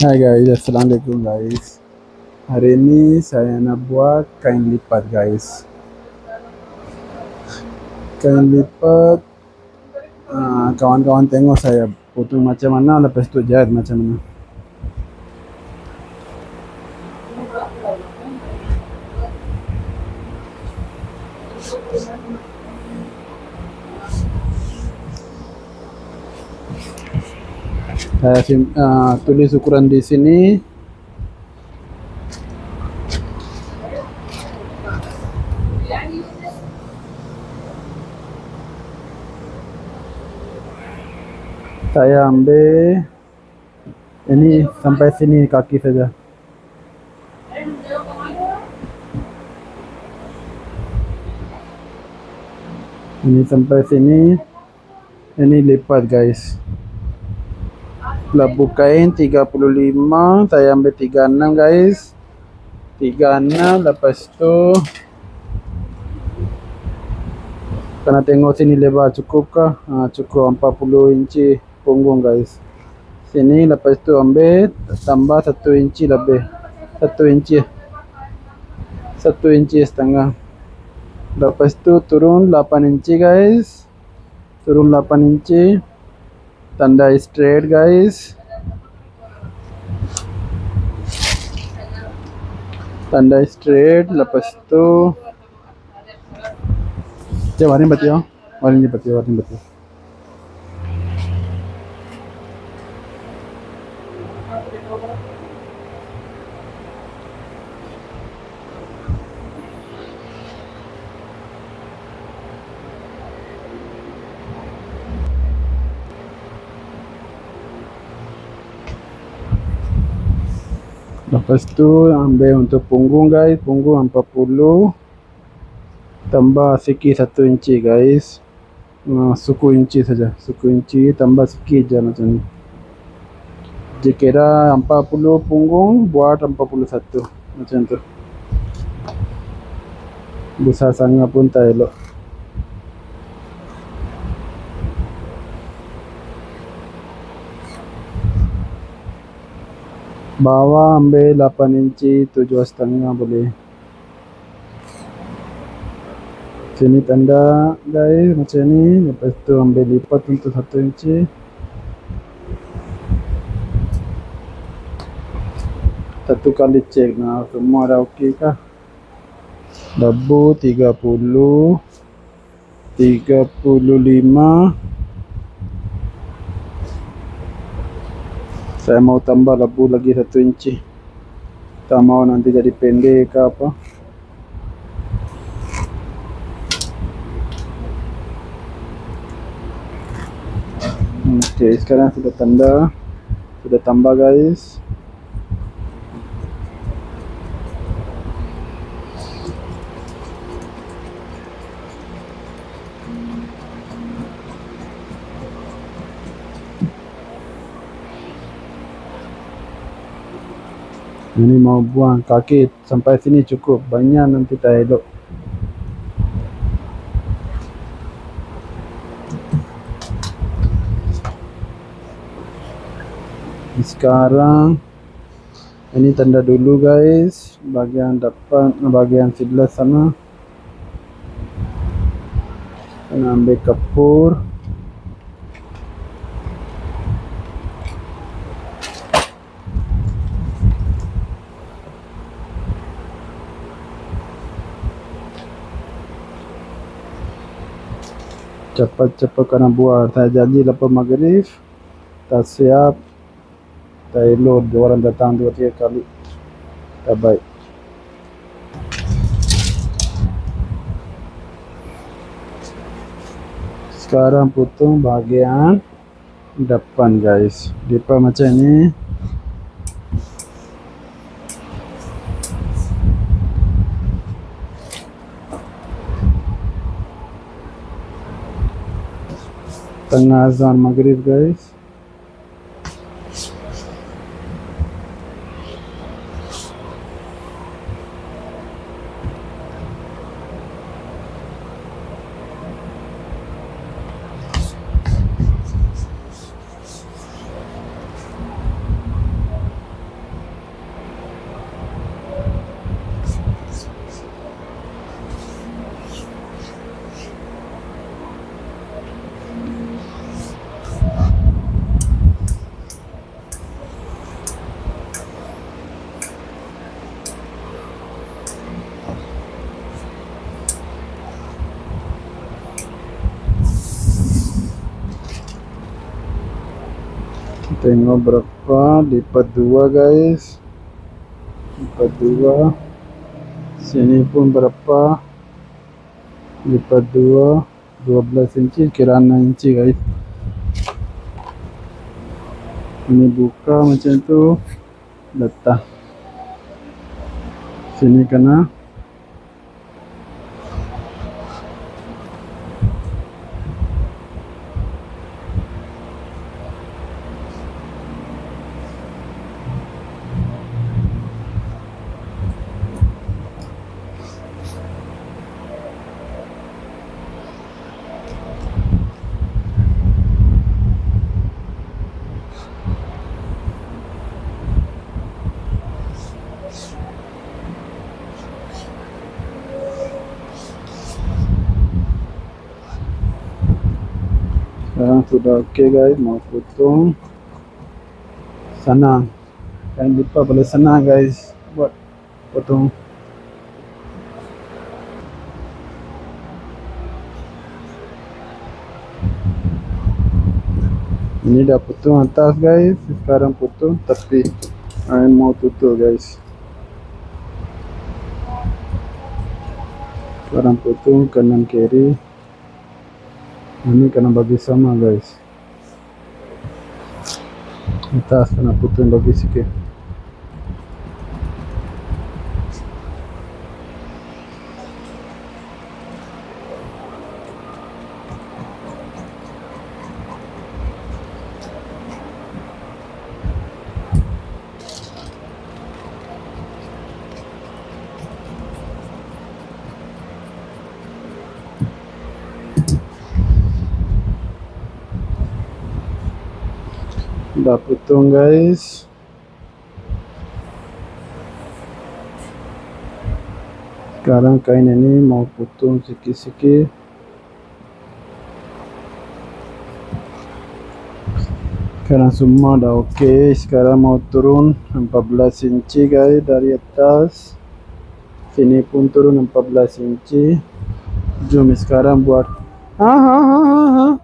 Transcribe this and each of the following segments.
Hai guys, Assalamualaikum guys. Hari ini saya nak buat kain lipat guys. Kain lipat, kawan-kawan tengok saya potong macam mana, lepas tu jahit macam mana. Saya tulis ukuran di sini. Saya ambil ini sampai sini kaki saja. Ini sampai sini. Ini lipat guys. Labu kain 35, saya ambil 36 guys. 36, lepas tu kena tengok sini lebar cukup kah? Cukup 40 inci punggung guys. Sini lepas tu ambil tambah 1 inci lebih. 1 inci. 1 inci setengah. Lepas tu turun 8 inci guys. Turun 8 inci. Tandai straight guys. Tandai straight, lepas tu warna batio. Warna batio. Lepas tu ambil untuk punggung guys, punggung 40 tambah sikit 1 inci guys. Suku inci saja, suku inci tambah sikit je macam ni. Dikira 40 punggung, buat 41 macam tu. Besar sangat pun tak elok. Bawah ambil 8 inci, 7,5 boleh. Sini tanda guys macam ni. Lepas tu ambil lipat untuk 1 inci. Satu kali cek semua dah okey kah. Labu 30, 35. Saya mau tambah labu lagi 1 inci. Tak mau nanti jadi pendek ke apa. Okey, sekarang sudah tambah guys. Ini mau buang kaki sampai sini cukup, banyak nanti tak elok. Sekarang ini tanda dulu guys, bagian depan, bagian sebelah sana. Kena ambil kapur. Cepat-cepat kena buat. Saya janji lepas maghrib tak siap, tak elok orang datang 2-3 kali, tak baik. Sekarang potong bahagian depan guys. Depan macam ni. Tengah azan maghrib guys. Tengok berapa lipat 2 guys, lipat 2. Sini pun berapa lipat 2, 12 inci, kira 6 inci guys. Ini buka macam tu, letak sini kena. Sekarang sudah okey guys, mau potong senang. Jangan lupa boleh senang guys buat potong. Ini dah potong atas guys, sekarang potong tapi mau tutup guys. Sekarang potong kanan kiri. Ini kena bagi sama guys. Atas kena potong bagi sikit. Dah potong guys. Sekarang kain ini mau potong sikit-sikit. Sekarang semua dah okey. Sekarang mau turun 14 inci guys dari atas. Sini pun turun 14 inci. Jom sekarang buat. Ha.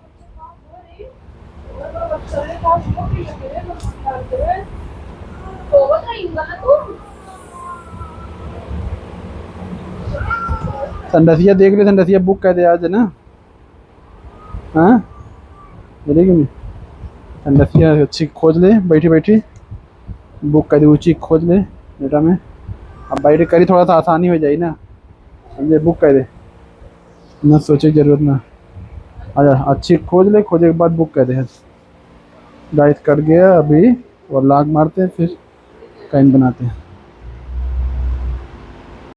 संडसिया देख ले, संडसिया बुक कर दे आज ना। हाँ मिलेगी नहीं संडसिया अच्छी खोज ले, बैठी बैठी बुक कर दे, ऊंची खोज ले बेटा में। अब बैठ करी थोड़ा सा आसानी हो जाएगी ना, समझे। बुक कर दे ना, सोचे जरूरत ना। अच्छा अच्छी खोज ले, खोजने के बाद बुक कर दे। गाइस कट गया अभी, और लाग मारते हैं फिर काइन बनाते हैं।